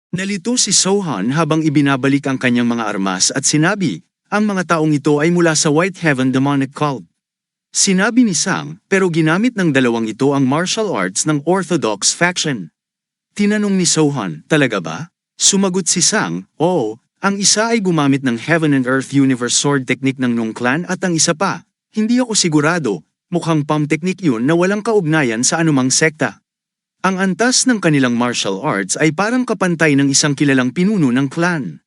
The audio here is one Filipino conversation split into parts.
Nalito si Sohan habang ibinabalik ang kanyang mga armas at sinabi, ang mga taong ito ay mula sa White Heaven Demonic Cult. Sinabi ni Sang, pero ginamit ng dalawang ito ang martial arts ng Orthodox faction. Tinanong ni Sohan, talaga ba? Sumagot si Sang, oo, ang isa ay gumamit ng Heaven and Earth Universe Sword technique ng Nung Clan at ang isa pa, hindi ako sigurado, mukhang palm technique yun na walang kaugnayan sa anumang sekta. Ang antas ng kanilang martial arts ay parang kapantay ng isang kilalang pinuno ng clan.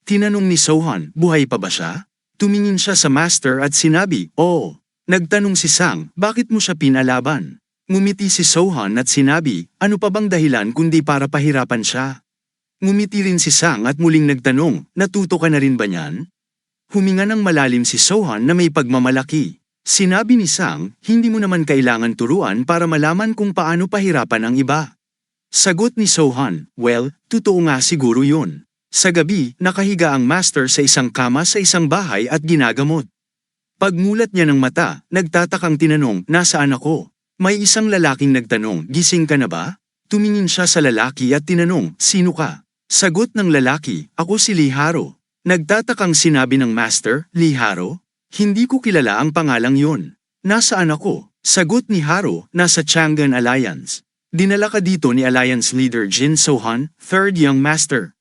Tinanong ni Sohan, buhay pa ba siya? Tumingin siya sa master at sinabi, oo. Nagtanong si Sang, bakit mo siya pinalaban? Ngumiti si Sohan at sinabi, ano pa bang dahilan kundi para pahirapan siya? Ngumiti rin si Sang at muling nagtanong, natuto ka na rin ba niyan? Huminga ng malalim si Sohan na may pagmamalaki. Sinabi ni Sang, hindi mo naman kailangan turuan para malaman kung paano pahirapan ang iba. Sagot ni Sohan, well, totoo nga siguro yun. Sa gabi, nakahiga ang master sa isang kama sa isang bahay at ginagamot. Pagmulat niya ng mata, nagtatakang tinanong, nasaan ako? May isang lalaking nagtanong, gising ka na ba? Tumingin siya sa lalaki at tinanong, sino ka? Sagot ng lalaki, ako si Liharo. Nagtatakang sinabi ng master, Liharo? Hindi ko kilala ang pangalang yun. Nasaan ako? Sagot ni Haro, nasa Chang'an Alliance. Dinala ka dito ni Alliance Leader Jin Sohan, third young master.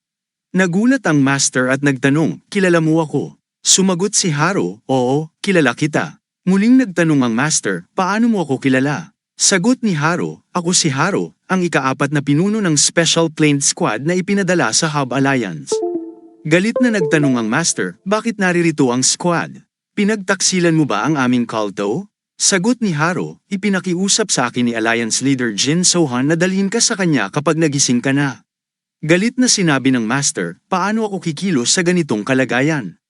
Nagulat ang master at nagtanong, kilala mo ako? Sumagot si Haro, oo, kilala kita. Muling nagtanong ang master, paano mo ako kilala? Sagot ni Haro, ako si Haro, ang ika-4 na pinuno ng Special Plane Squad na ipinadala sa Hub Alliance. Galit na nagtanong ang master, bakit naririto ang squad? Pinagtaksilan mo ba ang aming kulto? Sagot ni Haro, ipinakiusap sa akin ni Alliance Leader Jin Sohan na dalhin ka sa kanya kapag nagising ka na. Galit na sinabi ng master, paano ako kikilos sa ganitong kalagayan?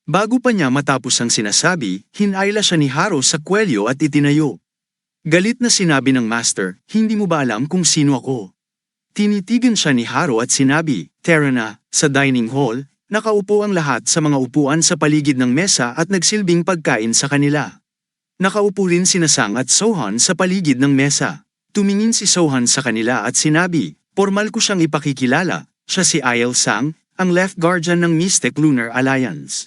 Bago pa niya matapos ang sinasabi, hinayla siya ni Haro sa kwelyo at itinayo. Galit na sinabi ng master, hindi mo ba alam kung sino ako? Tinitigan siya ni Haro at sinabi, tara na, sa dining hall, nakaupo ang lahat sa mga upuan sa paligid ng mesa at nagsilbing pagkain sa kanila. Nakaupo rin sina Sang at Sohan sa paligid ng mesa. Tumingin si Sohan sa kanila at sinabi, formal ko siyang ipakikilala, siya si Ael Sang, ang left guardian ng Mystic Lunar Alliance.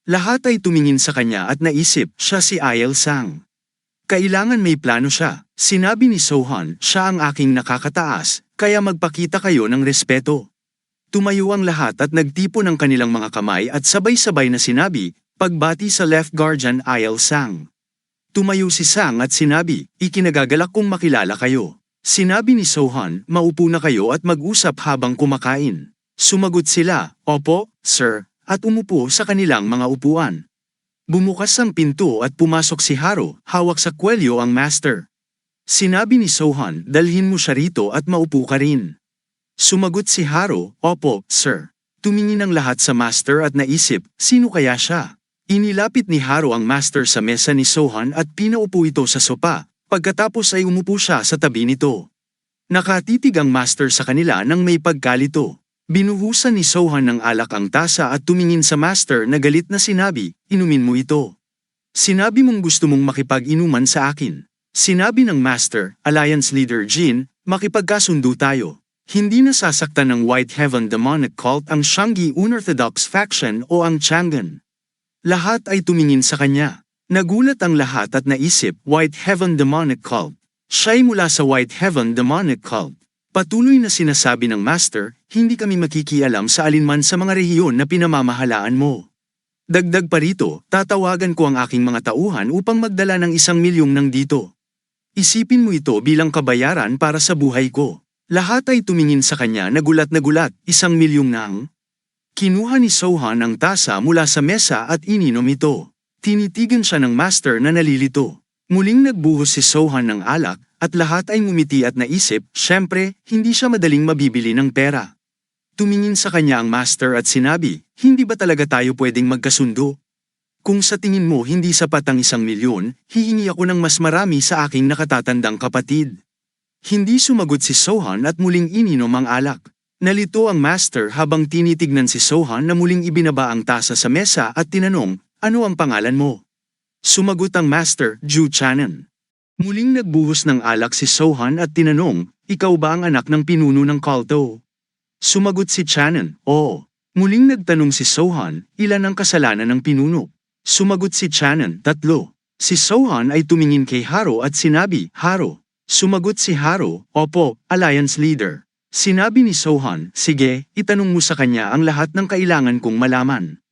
Lahat ay tumingin sa kanya at naisip, siya si Ael Sang. Kailangan may plano siya. Sinabi ni Sohan, siya ang aking nakakataas, kaya magpakita kayo ng respeto. Tumayo ang lahat at nagtipo ng kanilang mga kamay at sabay-sabay na sinabi, pagbati sa left guardian Ael Sang. Tumayo si Sang at sinabi, ikinagagalak kong makilala kayo. Sinabi ni Sohan, maupo na kayo at mag-usap habang kumakain. Sumagot sila, opo, sir. At umupo sa kanilang mga upuan. Bumukas ang pinto at pumasok si Haro, hawak sa kwelyo ang master. Sinabi ni Sohan, dalhin mo siya rito at maupo ka rin. Sumagot si Haro, opo, sir. Tumingin ang lahat sa master at naisip, sino kaya siya? Inilapit ni Haro ang master sa mesa ni Sohan at pinaupo ito sa sopa, pagkatapos ay umupo siya sa tabi nito. Nakatitig ang master sa kanila nang may pagkalito. Binuhusan ni Sohan ng alak ang tasa at tumingin sa master na galit na sinabi, inumin mo ito. Sinabi mong gusto mong makipag-inuman sa akin. Sinabi ng master, Alliance Leader Jin, makipagkasundo tayo. Hindi nasasaktan ng White Heaven Demonic Cult ang Shangyi Unorthodox Faction o ang Chang'an. Lahat ay tumingin sa kanya. Nagulat ang lahat at naisip, White Heaven Demonic Cult. Siya'y mula sa White Heaven Demonic Cult. Patuloy na sinasabi ng master, hindi kami makikialam sa alinman sa mga rehiyon na pinamamahalaan mo. Dagdag pa rito, tatawagan ko ang aking mga tauhan upang magdala ng 1,000,000 nang dito. Isipin mo ito bilang kabayaran para sa buhay ko. Lahat ay tumingin sa kanya na gulat, 1,000,000 nang. Kinuha ni Sohan ang tasa mula sa mesa at ininom ito. Tinitigan siya ng master na nalilito. Muling nagbuhos si Sohan ng alak, at lahat ay ngumiti at naisip, syempre, hindi siya madaling mabibili ng pera. Tumingin sa kanya ang master at sinabi, hindi ba talaga tayo pwedeng magkasundo? Kung sa tingin mo hindi sapat ang 1,000,000, hihingi ako ng mas marami sa aking nakatatandang kapatid. Hindi sumagot si Sohan at muling ininom ang alak. Nalito ang master habang tinitignan si Sohan na muling ibinaba ang tasa sa mesa at tinanong, ano ang pangalan mo? Sumagot ang master, Ju Chanan. Muling nagbuhos ng alak si Sohan at tinanong, ikaw ba ang anak ng pinuno ng kulto? Sumagot si Chanan, oo. Muling nagtanong si Sohan, ilan ang kasalanan ng pinuno? Sumagot si Chanan, 3. Si Sohan ay tumingin kay Haro at sinabi, Haro. Sumagot si Haro, opo, Alliance Leader. Sinabi ni Sohan, sige, itanong mo sa kanya ang lahat ng kailangan kong malaman.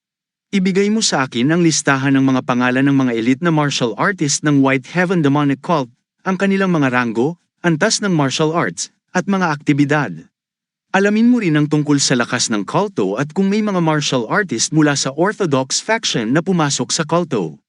Ibigay mo sa akin ang listahan ng mga pangalan ng mga elite na martial artist ng White Heaven Demonic Cult, ang kanilang mga ranggo, antas ng martial arts, at mga aktibidad. Alamin mo rin ang tungkol sa lakas ng kulto at kung may mga martial artist mula sa Orthodox faction na pumasok sa kulto.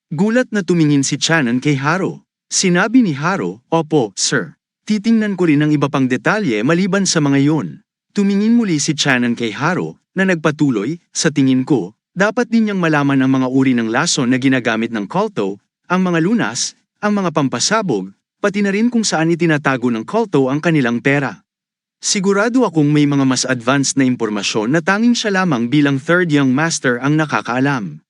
Gulat na tumingin si Chanan kay Haro. Sinabi ni Haro, opo, sir. Titingnan ko rin ang iba pang detalye maliban sa mga yon. Tumingin muli si Chanan kay Haro, na nagpatuloy, sa tingin ko, dapat din niyang malaman ang mga uri ng lason na ginagamit ng kulto, ang mga lunas, ang mga pampasabog, pati na rin kung saan itinatago ng kulto ang kanilang pera. Sigurado akong may mga mas advanced na impormasyon na tanging siya lamang bilang third young master ang nakakaalam.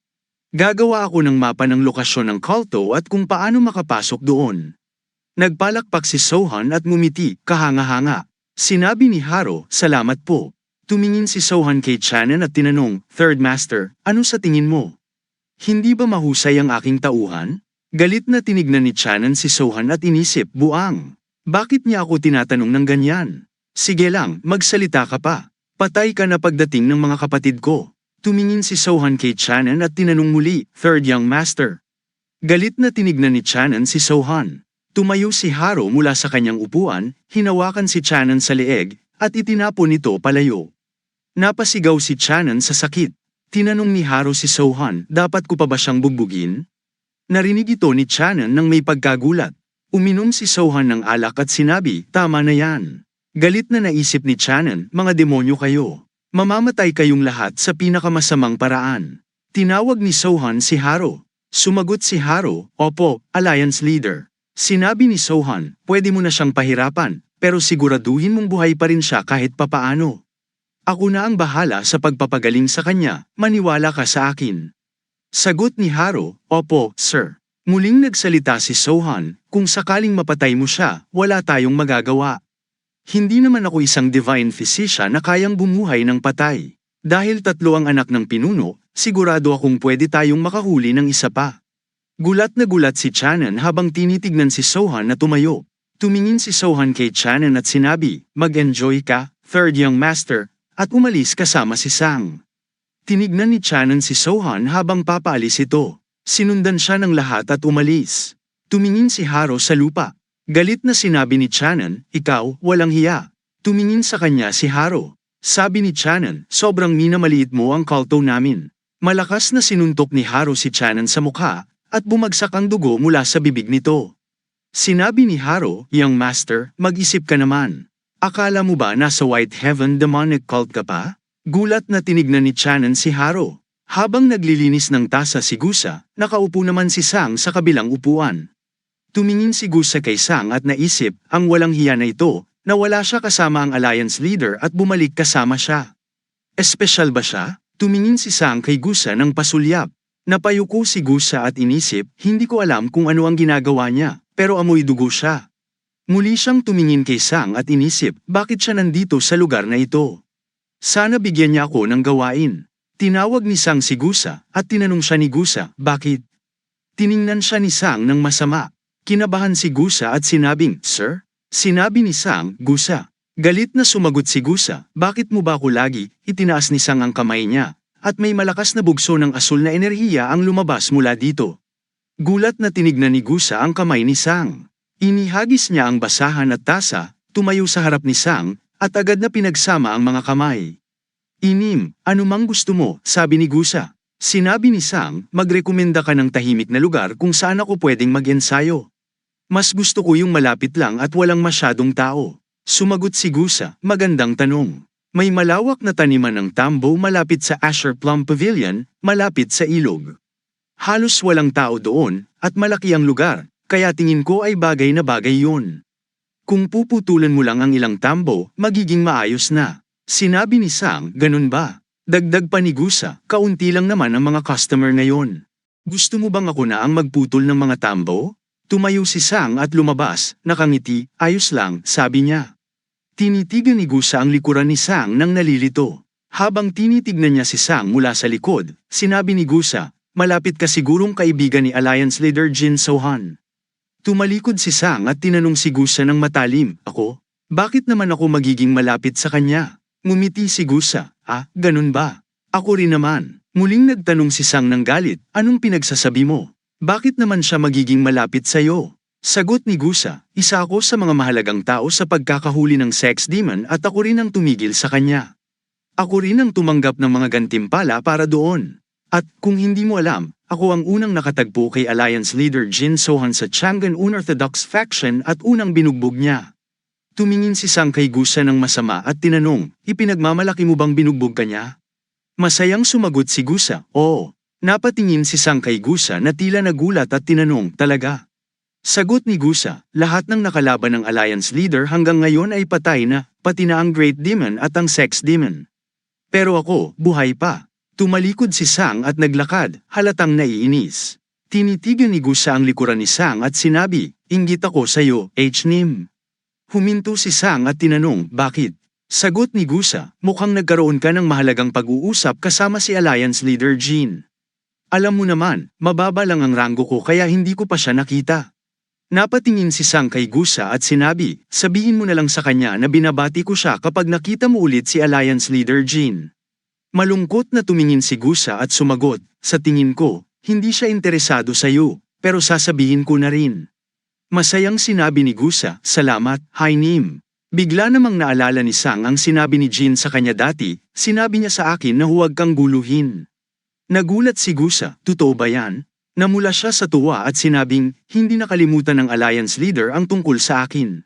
Gagawa ako ng mapa ng lokasyon ng kulto at kung paano makapasok doon. Nagpalakpak si Sohan at ngumiti, kahanga-hanga. Sinabi ni Haro, salamat po. Tumingin si Sohan kay Chanan at tinanong, Third Master, ano sa tingin mo? Hindi ba mahusay ang aking tauhan? Galit na tinignan ni Chanan si Sohan at inisip, buang. Bakit niya ako tinatanong ng ganyan? Sige lang, magsalita ka pa. Patay ka na pagdating ng mga kapatid ko. Tumingin si Sohan kay Chanan at tinanong muli, Third Young Master. Galit na tinignan ni Chanan si Sohan. Tumayo si Haro mula sa kanyang upuan, hinawakan si Chanan sa leeg, at itinapon ito palayo. Napasigaw si Chanan sa sakit. Tinanong ni Haro si Sohan, dapat ko pa ba siyang bugbugin? Narinig ito ni Chanan nang may pagkagulat. Uminom si Sohan ng alak at sinabi, tama na yan. Galit na naisip ni Chanan, mga demonyo kayo. Mamamatay kayong lahat sa pinakamasamang paraan. Tinawag ni Sohan si Haro. Sumagot si Haro, opo, Alliance Leader. Sinabi ni Sohan, pwede mo na siyang pahirapan, pero siguraduhin mong buhay pa rin siya kahit papaano. Ako na ang bahala sa pagpapagaling sa kanya, maniwala ka sa akin. Sagot ni Haro, opo, sir. Muling nagsalita si Sohan, kung sakaling mapatay mo siya, wala tayong magagawa. Hindi naman ako isang divine physician na kayang bumuhay ng patay. Dahil 3 ang anak ng pinuno, sigurado akong pwede tayong makahuli ng isa pa. Gulat na gulat si Chanan habang tinitignan si Sohan na tumayo. Tumingin si Sohan kay Chanan at sinabi, mag-enjoy ka, Third Young Master, at umalis kasama si Sang. Tinignan ni Chanan si Sohan habang papaalis ito. Sinundan siya ng lahat at umalis. Tumingin si Haro sa lupa. Galit na sinabi ni Chanan, ikaw, walang hiya. Tumingin sa kanya si Haro. Sabi ni Chanan, sobrang minamaliit mo ang kulto namin. Malakas na sinuntok ni Haro si Chanan sa mukha, at bumagsak ang dugo mula sa bibig nito. Sinabi ni Haro, Young Master, mag-isip ka naman. Akala mo ba nasa White Heaven Demonic Cult ka pa? Gulat na tinignan ni Chanan si Haro. Habang naglilinis ng tasa si Gusa, nakaupo naman si Sang sa kabilang upuan. Tumingin si Gusa kay Sang at naisip, ang walang hiya na ito, na wala siya kasama ang Alliance Leader at bumalik kasama siya. Espesyal ba siya? Tumingin si Sang kay Gusa ng pasulyap. Napayuko si Gusa at inisip, hindi ko alam kung ano ang ginagawa niya, pero amoy dugo siya. Muli siyang tumingin kay Sang at inisip, bakit siya nandito sa lugar na ito? Sana bigyan niya ako ng gawain. Tinawag ni Sang si Gusa at tinanong siya ni Gusa, bakit? Tiningnan siya ni Sang ng masama. Kinabahan si Gusa at sinabing, Sir? Sinabi ni Sang, Gusa. Galit na sumagot si Gusa, bakit mo ba ako lagi? Itinaas ni Sang ang kamay niya, at may malakas na bugso ng asul na enerhiya ang lumabas mula dito. Gulat na tinignan ni Gusa ang kamay ni Sang. Inihagis niya ang basahan at tasa, tumayo sa harap ni Sang, at agad na pinagsama ang mga kamay. Inim, anumang gusto mo, sabi ni Gusa. Sinabi ni Sang, magrekomenda ka ng tahimik na lugar kung saan ako pwedeng mag-ensayo. Mas gusto ko yung malapit lang at walang masyadong tao. Sumagot si Gusa, magandang tanong. May malawak na taniman ng tambo malapit sa Asher Plum Pavilion, malapit sa ilog. Halos walang tao doon, at malaki ang lugar, kaya tingin ko ay bagay na bagay yun. Kung puputulan mo lang ang ilang tambo, magiging maayos na. Sinabi ni Sang, ganun ba? Dagdag pa ni Gusa, kaunti lang naman ang mga customer ngayon. Gusto mo bang ako na ang magputol ng mga tambo? Tumayo si Sang at lumabas, nakangiti, ayos lang, sabi niya. Tinitigan ni Gusa ang likuran ni Sang nang nalilito. Habang tinitignan niya si Sang mula sa likod, sinabi ni Gusa, malapit ka sigurong kaibigan ni Alliance Leader Jin So-han. Tumalikod si Sang at tinanong si Gusa ng matalim, ako? Bakit naman ako magiging malapit sa kanya? Ngumiti si Gusa, ganun ba? Ako rin naman. Muling nagtanong si Sang ng galit, anong pinagsasabi mo? Bakit naman siya magiging malapit sa'yo? Sagot ni Gusa, isa ako sa mga mahalagang tao sa pagkakahuli ng sex demon at ako rin ang tumigil sa kanya. Ako rin ang tumanggap ng mga gantimpala para doon. At kung hindi mo alam, ako ang unang nakatagpo kay Alliance Leader Jin So-han sa Chang'an Unorthodox faction at unang binugbog niya. Tumingin si Sang kay Gusa ng masama at tinanong, ipinagmamalaki mo bang binugbog ka niya? Masayang sumagot si Gusa, oo. Napatingin si Sang kay Gusa na tila nagulat at tinanong, talaga? Sagot ni Gusa, lahat ng nakalaban ng Alliance Leader hanggang ngayon ay patay na, pati na ang Great Demon at ang Sex Demon. Pero ako, buhay pa. Tumalikod si Sang at naglakad, halatang naiinis. Tinitigan ni Gusa ang likuran ni Sang at sinabi, inggit ako sa'yo, H-Nim. Huminto si Sang at tinanong, bakit? Sagot ni Gusa, mukhang nagkaroon ka ng mahalagang pag-uusap kasama si Alliance Leader Jin. Alam mo naman, mababa lang ang ranggo ko kaya hindi ko pa siya nakita. Napatingin si Sang kay Gusa at sinabi, sabihin mo na lang sa kanya na binabati ko siya kapag nakita mo ulit si Alliance Leader Jin. Malungkot na tumingin si Gusa at sumagot, sa tingin ko, hindi siya interesado sa iyo, pero sasabihin ko na rin. Masayang sinabi ni Gusa, salamat, H-Nim. Bigla namang naalala ni Sang ang sinabi ni Jin sa kanya dati, sinabi niya sa akin na huwag kang guluhin. Nagulat si Gusa, totoo ba yan? Namula siya sa tuwa at sinabing, hindi nakalimutan ng Alliance Leader ang tungkol sa akin.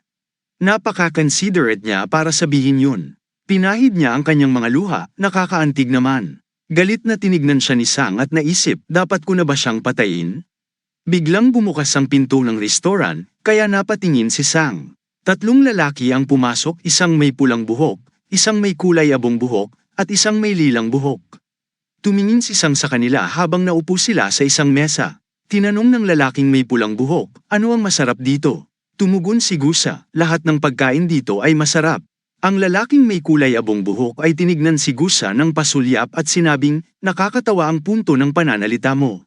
Napaka-considerate niya para sabihin yun. Pinahid niya ang kanyang mga luha, nakakaantig naman. Galit na tinignan siya ni Sang at naisip, dapat ko na ba siyang patayin? Biglang bumukas ang pinto ng restaurant, kaya napatingin si Sang. 3 lalaki ang pumasok, isang may pulang buhok, isang may kulay abong buhok, at isang may lilang buhok. Tumingin si Sang sa kanila habang naupo sila sa isang mesa. Tinanong ng lalaking may pulang buhok, ano ang masarap dito? Tumugon si Gusa, lahat ng pagkain dito ay masarap. Ang lalaking may kulay abong buhok ay tinignan si Gusa ng pasulyap at sinabing, nakakatawa ang punto ng pananalita mo.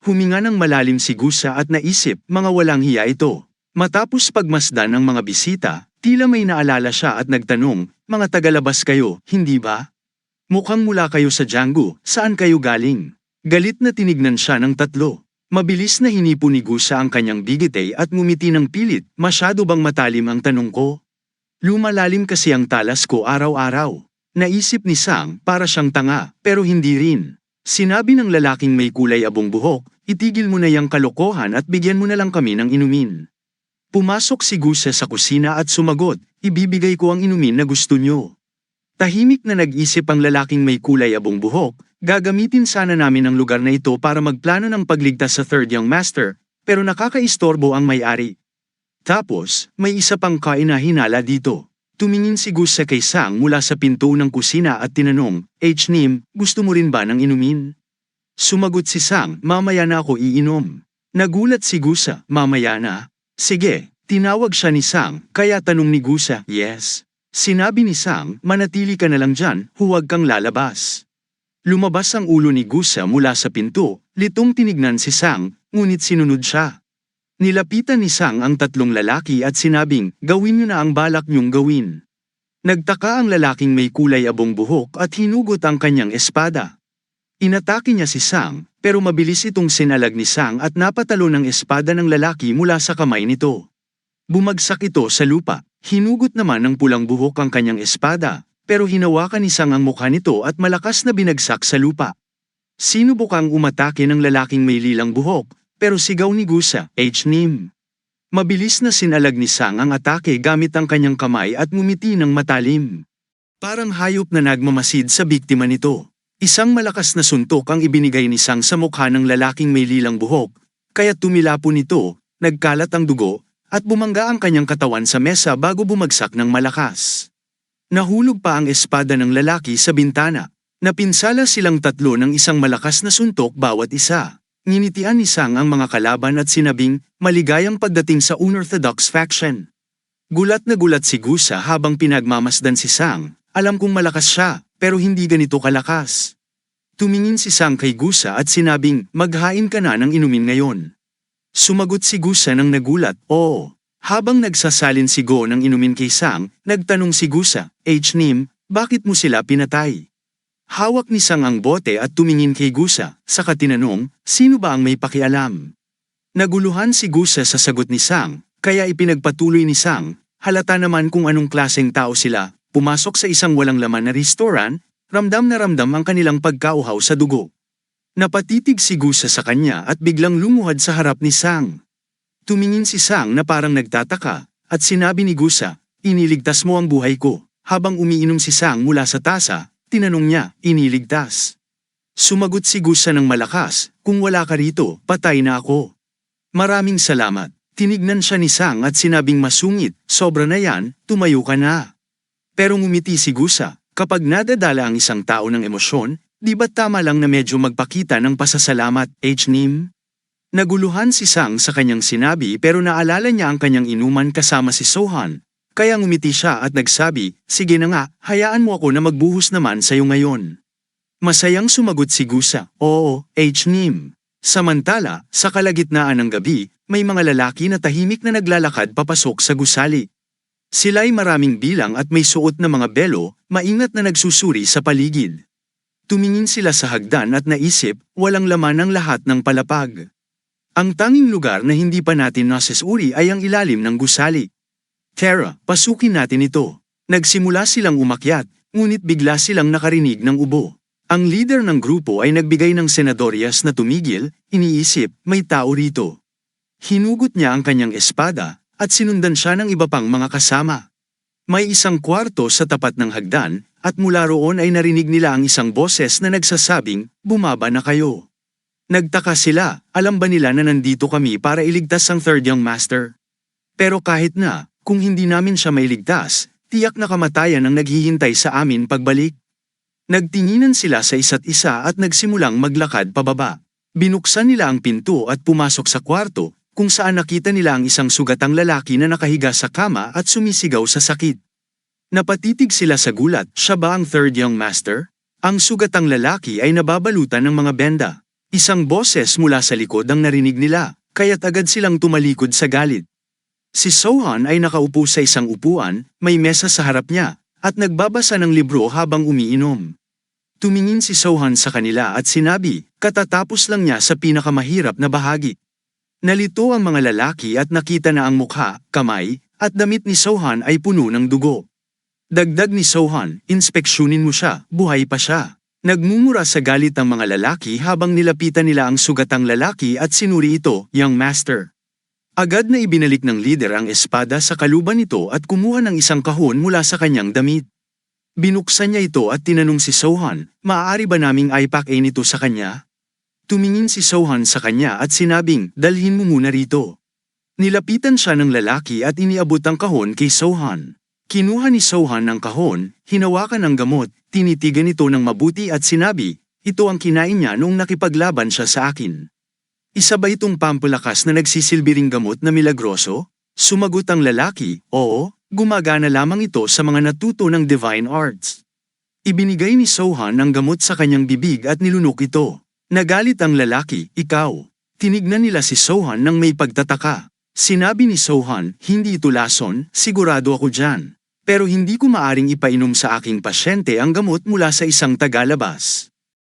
Huminga ng malalim si Gusa at naisip, mga walang hiya ito. Matapos pagmasdan ng mga bisita, tila may naalala siya at nagtanong, mga tagalabas kayo, hindi ba? Mukhang mula kayo sa Jianggu, saan kayo galing? Galit na tinignan siya ng 3. Mabilis na hinipo ni Gusa ang kanyang bigitay at ngumiti ng pilit, masyado bang matalim ang tanong ko? Lumalalim kasi ang talas ko araw-araw. Naisip ni Sang, para siyang tanga, pero hindi rin. Sinabi ng lalaking may kulay abong buhok, itigil mo na yang kalokohan at bigyan mo na lang kami ng inumin. Pumasok si Gusa sa kusina at sumagot, ibibigay ko ang inumin na gusto nyo. Tahimik na nag-isip ang lalaking may kulay abong buhok, gagamitin sana namin ang lugar na ito para magplano ng pagligtas sa Third Young Master, pero nakakaistorbo ang may-ari. Tapos, may isa pang kain na hinala dito. Tumingin si Gusa kay Sang mula sa pinto ng kusina at tinanong, H-Nim, gusto mo rin ba ng inumin? Sumagot si Sang, mamaya na ako iinom. Nagulat si Gusa, mamaya na? Sige, tinawag siya ni Sang, kaya tanong ni Gusa, yes. Sinabi ni Sang, manatili ka na lang dyan, huwag kang lalabas. Lumabas ang ulo ni Gusa mula sa pinto, litong tinignan si Sang, ngunit sinunod siya. Nilapitan ni Sang ang 3 lalaki at sinabing, gawin niyo na ang balak niyong gawin. Nagtaka ang lalaking may kulay abong buhok at hinugot ang kanyang espada. Inatake niya si Sang, pero mabilis itong sinalag ni Sang at napatalo ng espada ng lalaki mula sa kamay nito. Bumagsak ito sa lupa. Hinugot naman ng pulang buhok ang kanyang espada, pero hinawakan ni Sang ang mukha nito at malakas na binagsak sa lupa. Sinubukang umatake ng lalaking may lilang buhok, pero sigaw ni Gusa, H-Nim. Mabilis na sinalag ni Sang ang atake gamit ang kanyang kamay at ngumiti ng matalim. Parang hayop na nagmamasid sa biktima nito. Isang malakas na suntok ang ibinigay ni Sang sa mukha ng lalaking may lilang buhok, kaya tumilapo nito, nagkalat ang dugo, at bumangga ang kanyang katawan sa mesa bago bumagsak ng malakas. Nahulog pa ang espada ng lalaki sa bintana. Napinsala silang 3 ng isang malakas na suntok bawat isa. Nginitian ni Sang ang mga kalaban at sinabing, maligayang pagdating sa Unorthodox faction. Gulat na gulat si Gusa habang pinagmamasdan si Sang. Alam kong malakas siya, pero hindi ganito kalakas. Tumingin si Sang kay Gusa at sinabing, maghain ka na ng inumin ngayon. Sumagot si Gusa ng nagulat, oo. Habang nagsasalin si Go ng inumin kay Sang, nagtanong si Gusa, Nim, bakit mo sila pinatay? Hawak ni Sang ang bote at tumingin kay Gusa, saka tinanong, sino ba ang may pakialam? Naguluhan si Gusa sa sagot ni Sang, kaya ipinagpatuloy ni Sang, halata naman kung anong klaseng tao sila, pumasok sa isang walang laman na restaurant, ramdam na ramdam ang kanilang pagkauhaw sa dugo. Napatitig si Gusa sa kanya at biglang lumuhad sa harap ni Sang. Tumingin si Sang na parang nagtataka, at sinabi ni Gusa, iniligtas mo ang buhay ko. Habang umiinom si Sang mula sa tasa, tinanong niya, iniligtas. Sumagot si Gusa ng malakas, kung wala ka rito, patay na ako. Maraming salamat. Tinignan siya ni Sang at sinabing masungit, sobra na yan, tumayo ka na. Pero ngumiti si Gusa, kapag nadadala ang isang tao ng emosyon, di ba tama lang na medyo magpakita ng pasasalamat, Nim? Naguluhan si Sang sa kanyang sinabi pero naalala niya ang kanyang inuman kasama si Sohan, kaya ngumiti siya at nagsabi, sige na nga, hayaan mo ako na magbuhos naman sa'yo ngayon. Masayang sumagot si Gusa, oo, Nim. Samantala, sa kalagitnaan ng gabi, may mga lalaki na tahimik na naglalakad papasok sa gusali. Sila'y maraming bilang at may suot na mga belo, maingat na nagsusuri sa paligid. Tumingin sila sa hagdan at naisip, walang laman ang lahat ng palapag. Ang tanging lugar na hindi pa natin nasesuri ay ang ilalim ng gusali. Tara, pasukin natin ito. Nagsimula silang umakyat, ngunit bigla silang nakarinig ng ubo. Ang leader ng grupo ay nagbigay ng senadoryas na tumigil, iniisip, may tao rito. Hinugot niya ang kanyang espada, at sinundan siya ng iba pang mga kasama. May isang kwarto sa tapat ng hagdan, at mula roon ay narinig nila ang isang boses na nagsasabing, bumaba na kayo. Nagtaka sila, alam ba nila na nandito kami para iligtas ang Third Young Master? Pero kahit na, kung hindi namin siya mailigtas, tiyak na kamatayan ang naghihintay sa amin pagbalik. Nagtinginan sila sa isa't isa at nagsimulang maglakad pababa. Binuksan nila ang pinto at pumasok sa kwarto, kung saan nakita nila ang isang sugatang lalaki na nakahiga sa kama at sumisigaw sa sakit. Napatitig sila sa gulat, siya ba ang Third Young Master? Ang sugatang lalaki ay nababalutan ng mga benda. Isang boses mula sa likod ang narinig nila, kaya't agad silang tumalikod sa galit. Si Sohan ay nakaupo sa isang upuan, may mesa sa harap niya, at nagbabasa ng libro habang umiinom. Tumingin si Sohan sa kanila at sinabi, katatapos lang niya sa pinakamahirap na bahagi. Nalito ang mga lalaki at nakita na ang mukha, kamay, at damit ni Sohan ay puno ng dugo. Dagdag ni Sohan, inspeksyonin mo siya, buhay pa siya. Nagmumura sa galit ang mga lalaki habang nilapitan nila ang sugatang lalaki at sinuri ito, Young Master. Agad na ibinalik ng lider ang espada sa kaluban nito at kumuha ng isang kahon mula sa kanyang damit. Binuksan niya ito at tinanong si Sohan, maaari ba naming ipack-in ito sa kanya? Tumingin si Sohan sa kanya at sinabing, dalhin mo muna rito. Nilapitan siya ng lalaki at iniabot ang kahon kay Sohan. Kinuha ni Sohan ang kahon, hinawakan ang gamot, tinitigan ito ng mabuti at sinabi, ito ang kinain niya noong nakipaglaban siya sa akin. Isa ba itong pampalakas na nagsisilbiring gamot na milagroso? Sumagot ang lalaki, oo, gumagana lamang ito sa mga natuto ng divine arts. Ibinigay ni Sohan ang gamot sa kanyang bibig at nilunok ito. Nagalit ang lalaki, ikaw. Tinignan nila si Sohan nang may pagtataka. Sinabi ni Sohan, hindi ito lason, sigurado ako dyan. Pero hindi ko maaring ipainom sa aking pasyente ang gamot mula sa isang tagalabas.